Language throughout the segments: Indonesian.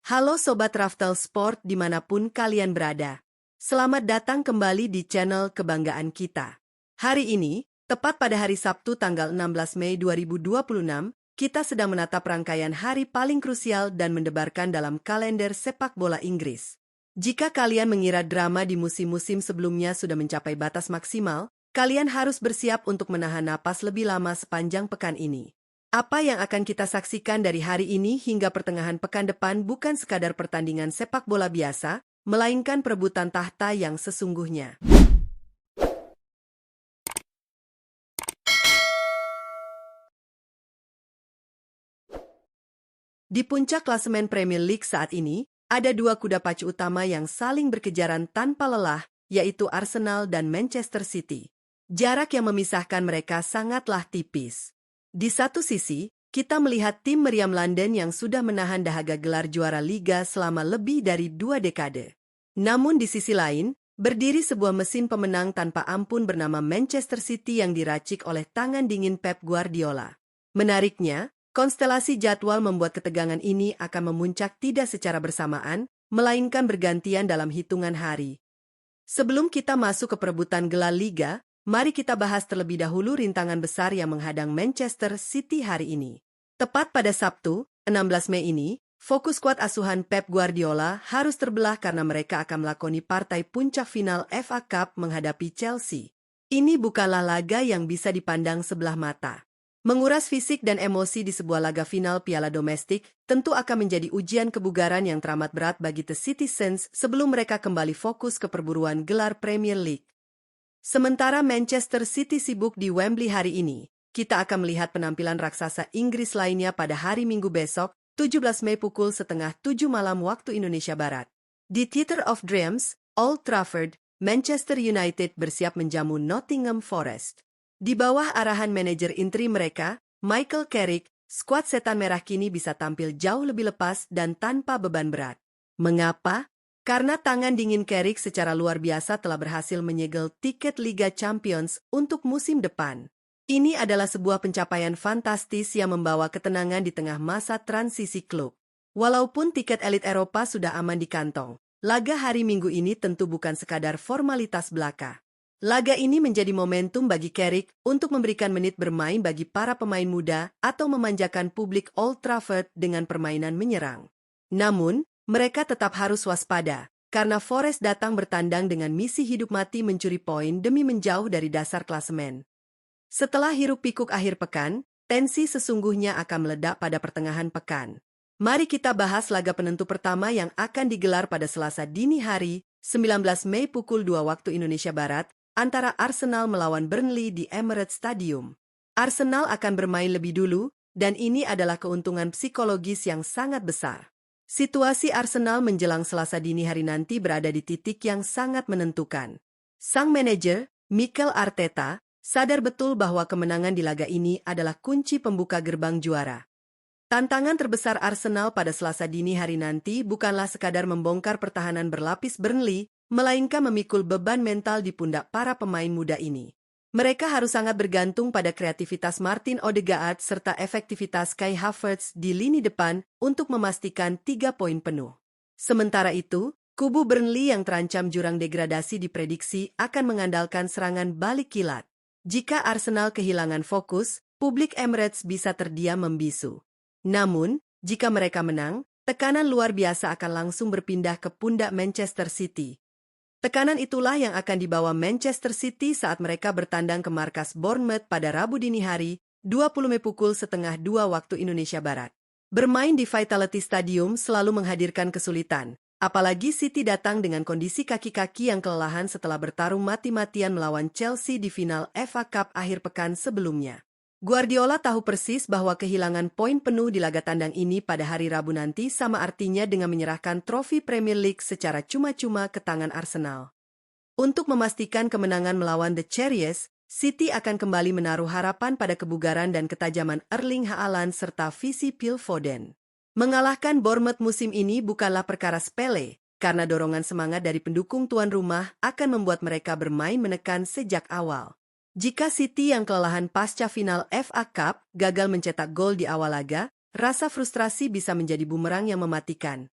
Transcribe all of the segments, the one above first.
Halo Sobat Raftel Sport dimanapun kalian berada. Selamat datang kembali di channel kebanggaan kita. Hari ini, tepat pada hari Sabtu tanggal 16 Mei 2026, kita sedang menatap rangkaian hari paling krusial dan mendebarkan dalam kalender sepak bola Inggris. Jika kalian mengira drama di musim-musim sebelumnya sudah mencapai batas maksimal, kalian harus bersiap untuk menahan napas lebih lama sepanjang pekan ini. Apa yang akan kita saksikan dari hari ini hingga pertengahan pekan depan bukan sekadar pertandingan sepak bola biasa, melainkan perebutan tahta yang sesungguhnya. Di puncak klasemen Premier League saat ini, ada dua kuda pacu utama yang saling berkejaran tanpa lelah, yaitu Arsenal dan Manchester City. Jarak yang memisahkan mereka sangatlah tipis. Di satu sisi, kita melihat tim meriam London yang sudah menahan dahaga gelar juara Liga selama lebih dari 2 dekade. Namun di sisi lain, berdiri sebuah mesin pemenang tanpa ampun bernama Manchester City yang diracik oleh tangan dingin Pep Guardiola. Menariknya, konstelasi jadwal membuat ketegangan ini akan memuncak tidak secara bersamaan, melainkan bergantian dalam hitungan hari. Sebelum kita masuk ke perebutan gelar Liga, mari kita bahas terlebih dahulu rintangan besar yang menghadang Manchester City hari ini. Tepat pada Sabtu, 16 Mei ini, fokus skuad asuhan Pep Guardiola harus terbelah karena mereka akan melakoni partai puncak final FA Cup menghadapi Chelsea. Ini bukanlah laga yang bisa dipandang sebelah mata. Menguras fisik dan emosi di sebuah laga final piala domestik tentu akan menjadi ujian kebugaran yang teramat berat bagi The Citizens sebelum mereka kembali fokus ke perburuan gelar Premier League. Sementara Manchester City sibuk di Wembley hari ini, kita akan melihat penampilan raksasa Inggris lainnya pada hari Minggu besok, 17 Mei pukul 6:30 malam waktu Indonesia Barat. Di Theatre of Dreams, Old Trafford, Manchester United bersiap menjamu Nottingham Forest. Di bawah arahan manajer interim mereka, Michael Carrick, skuad setan merah kini bisa tampil jauh lebih lepas dan tanpa beban berat. Mengapa? Karena tangan dingin Carrick secara luar biasa telah berhasil menyegel tiket Liga Champions untuk musim depan. Ini adalah sebuah pencapaian fantastis yang membawa ketenangan di tengah masa transisi klub. Walaupun tiket elit Eropa sudah aman di kantong, laga hari Minggu ini tentu bukan sekadar formalitas belaka. Laga ini menjadi momentum bagi Carrick untuk memberikan menit bermain bagi para pemain muda atau memanjakan publik Old Trafford dengan permainan menyerang. Namun, mereka tetap harus waspada, karena Forest datang bertandang dengan misi hidup mati mencuri poin demi menjauh dari dasar klasemen. Setelah hiruk-pikuk akhir pekan, tensi sesungguhnya akan meledak pada pertengahan pekan. Mari kita bahas laga penentu pertama yang akan digelar pada Selasa dini hari, 19 Mei pukul 2 waktu Indonesia Barat, antara Arsenal melawan Burnley di Emirates Stadium. Arsenal akan bermain lebih dulu, dan ini adalah keuntungan psikologis yang sangat besar. Situasi Arsenal menjelang Selasa dini hari nanti berada di titik yang sangat menentukan. Sang manajer, Mikel Arteta, sadar betul bahwa kemenangan di laga ini adalah kunci pembuka gerbang juara. Tantangan terbesar Arsenal pada Selasa dini hari nanti bukanlah sekadar membongkar pertahanan berlapis Burnley, melainkan memikul beban mental di pundak para pemain muda ini. Mereka harus sangat bergantung pada kreativitas Martin Odegaard serta efektivitas Kai Havertz di lini depan untuk memastikan 3 poin penuh. Sementara itu, kubu Burnley yang terancam jurang degradasi diprediksi akan mengandalkan serangan balik kilat. Jika Arsenal kehilangan fokus, publik Emirates bisa terdiam membisu. Namun, jika mereka menang, tekanan luar biasa akan langsung berpindah ke pundak Manchester City. Tekanan itulah yang akan dibawa Manchester City saat mereka bertandang ke markas Bournemouth pada Rabu dini hari, 20 Mei pukul 1:30 waktu Indonesia Barat. Bermain di Vitality Stadium selalu menghadirkan kesulitan, apalagi City datang dengan kondisi kaki-kaki yang kelelahan setelah bertarung mati-matian melawan Chelsea di final FA Cup akhir pekan sebelumnya. Guardiola tahu persis bahwa kehilangan poin penuh di laga tandang ini pada hari Rabu nanti sama artinya dengan menyerahkan trofi Premier League secara cuma-cuma ke tangan Arsenal. Untuk memastikan kemenangan melawan The Cherries, City akan kembali menaruh harapan pada kebugaran dan ketajaman Erling Haaland serta visi Phil Foden. Mengalahkan Bournemouth musim ini bukanlah perkara sepele, karena dorongan semangat dari pendukung tuan rumah akan membuat mereka bermain menekan sejak awal. Jika City yang kelelahan pasca final FA Cup gagal mencetak gol di awal laga, rasa frustrasi bisa menjadi bumerang yang mematikan.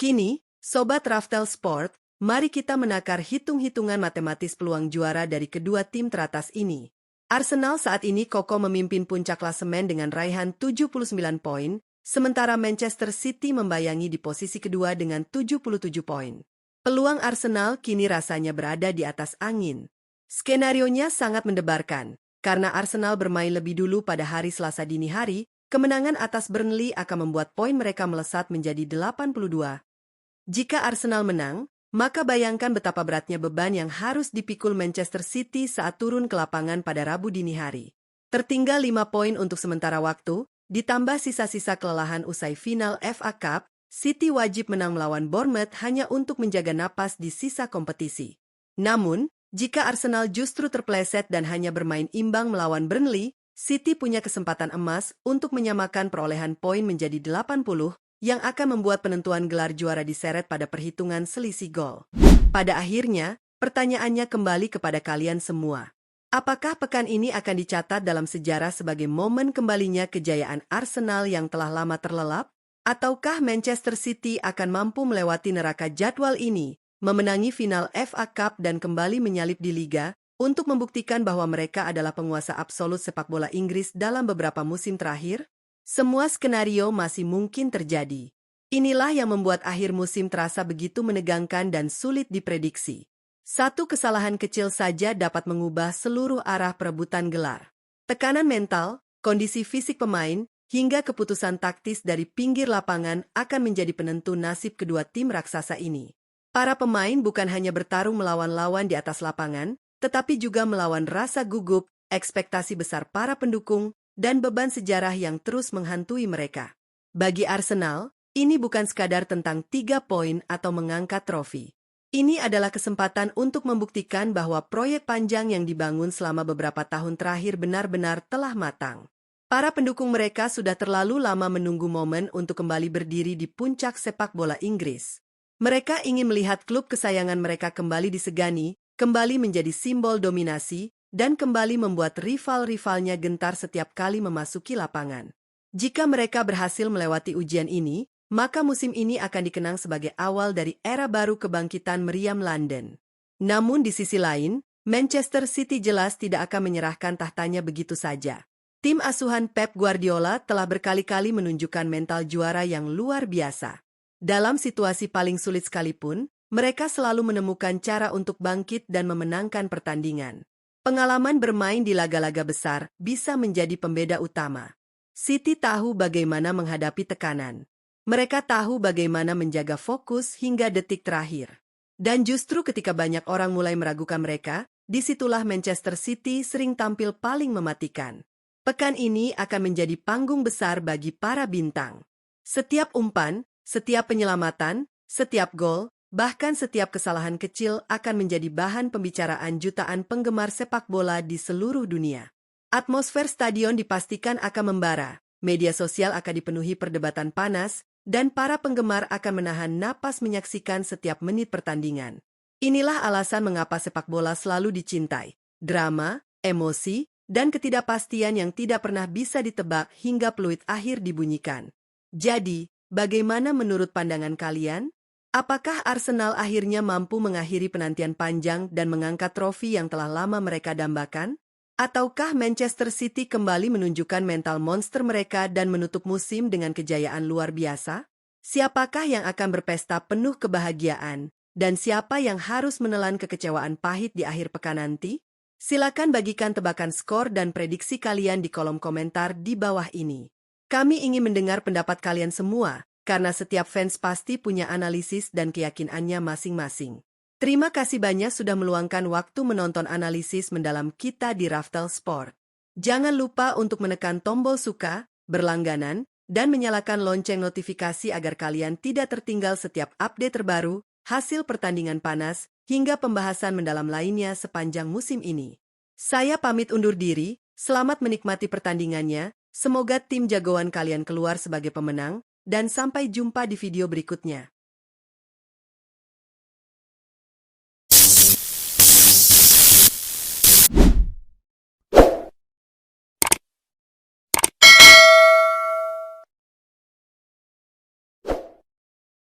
Kini, Sobat Raftel Sport, mari kita menakar hitung-hitungan matematis peluang juara dari kedua tim teratas ini. Arsenal saat ini kokoh memimpin puncak klasemen dengan raihan 79 poin, sementara Manchester City membayangi di posisi kedua dengan 77 poin. Peluang Arsenal kini rasanya berada di atas angin. Skenarionya sangat mendebarkan, karena Arsenal bermain lebih dulu pada hari Selasa dini hari, kemenangan atas Burnley akan membuat poin mereka melesat menjadi 82. Jika Arsenal menang, maka bayangkan betapa beratnya beban yang harus dipikul Manchester City saat turun ke lapangan pada Rabu dini hari. Tertinggal 5 poin untuk sementara waktu, ditambah sisa-sisa kelelahan usai final FA Cup, City wajib menang melawan Bournemouth hanya untuk menjaga napas di sisa kompetisi. Namun, jika Arsenal justru terpleset dan hanya bermain imbang melawan Burnley, City punya kesempatan emas untuk menyamakan perolehan poin menjadi 80, yang akan membuat penentuan gelar juara diseret pada perhitungan selisih gol. Pada akhirnya, pertanyaannya kembali kepada kalian semua. Apakah pekan ini akan dicatat dalam sejarah sebagai momen kembalinya kejayaan Arsenal yang telah lama terlelap? Ataukah Manchester City akan mampu melewati neraka jadwal ini, memenangi final FA Cup dan kembali menyalip di Liga, untuk membuktikan bahwa mereka adalah penguasa absolut sepak bola Inggris dalam beberapa musim terakhir? Semua skenario masih mungkin terjadi. Inilah yang membuat akhir musim terasa begitu menegangkan dan sulit diprediksi. Satu kesalahan kecil saja dapat mengubah seluruh arah perebutan gelar. Tekanan mental, kondisi fisik pemain, hingga keputusan taktis dari pinggir lapangan akan menjadi penentu nasib kedua tim raksasa ini. Para pemain bukan hanya bertarung melawan lawan di atas lapangan, tetapi juga melawan rasa gugup, ekspektasi besar para pendukung, dan beban sejarah yang terus menghantui mereka. Bagi Arsenal, ini bukan sekadar tentang 3 poin atau mengangkat trofi. Ini adalah kesempatan untuk membuktikan bahwa proyek panjang yang dibangun selama beberapa tahun terakhir benar-benar telah matang. Para pendukung mereka sudah terlalu lama menunggu momen untuk kembali berdiri di puncak sepak bola Inggris. Mereka ingin melihat klub kesayangan mereka kembali disegani, kembali menjadi simbol dominasi, dan kembali membuat rival-rivalnya gentar setiap kali memasuki lapangan. Jika mereka berhasil melewati ujian ini, maka musim ini akan dikenang sebagai awal dari era baru kebangkitan meriam London. Namun di sisi lain, Manchester City jelas tidak akan menyerahkan tahtanya begitu saja. Tim asuhan Pep Guardiola telah berkali-kali menunjukkan mental juara yang luar biasa. Dalam situasi paling sulit sekalipun, mereka selalu menemukan cara untuk bangkit dan memenangkan pertandingan. Pengalaman bermain di laga-laga besar bisa menjadi pembeda utama. City tahu bagaimana menghadapi tekanan. Mereka tahu bagaimana menjaga fokus hingga detik terakhir. Dan justru ketika banyak orang mulai meragukan mereka, disitulah Manchester City sering tampil paling mematikan. Pekan ini akan menjadi panggung besar bagi para bintang. Setiap umpan, setiap penyelamatan, setiap gol, bahkan setiap kesalahan kecil akan menjadi bahan pembicaraan jutaan penggemar sepak bola di seluruh dunia. Atmosfer stadion dipastikan akan membara, media sosial akan dipenuhi perdebatan panas, dan para penggemar akan menahan napas menyaksikan setiap menit pertandingan. Inilah alasan mengapa sepak bola selalu dicintai. Drama, emosi, dan ketidakpastian yang tidak pernah bisa ditebak hingga peluit akhir dibunyikan. Jadi, bagaimana menurut pandangan kalian? Apakah Arsenal akhirnya mampu mengakhiri penantian panjang dan mengangkat trofi yang telah lama mereka dambakan? Ataukah Manchester City kembali menunjukkan mental monster mereka dan menutup musim dengan kejayaan luar biasa? Siapakah yang akan berpesta penuh kebahagiaan? Dan siapa yang harus menelan kekecewaan pahit di akhir pekan nanti? Silakan bagikan tebakan skor dan prediksi kalian di kolom komentar di bawah ini. Kami ingin mendengar pendapat kalian semua, karena setiap fans pasti punya analisis dan keyakinannya masing-masing. Terima kasih banyak sudah meluangkan waktu menonton analisis mendalam kita di Raftel Sport. Jangan lupa untuk menekan tombol suka, berlangganan, dan menyalakan lonceng notifikasi agar kalian tidak tertinggal setiap update terbaru, hasil pertandingan panas, hingga pembahasan mendalam lainnya sepanjang musim ini. Saya pamit undur diri, selamat menikmati pertandingannya, semoga tim jagoan kalian keluar sebagai pemenang, dan sampai jumpa di video berikutnya.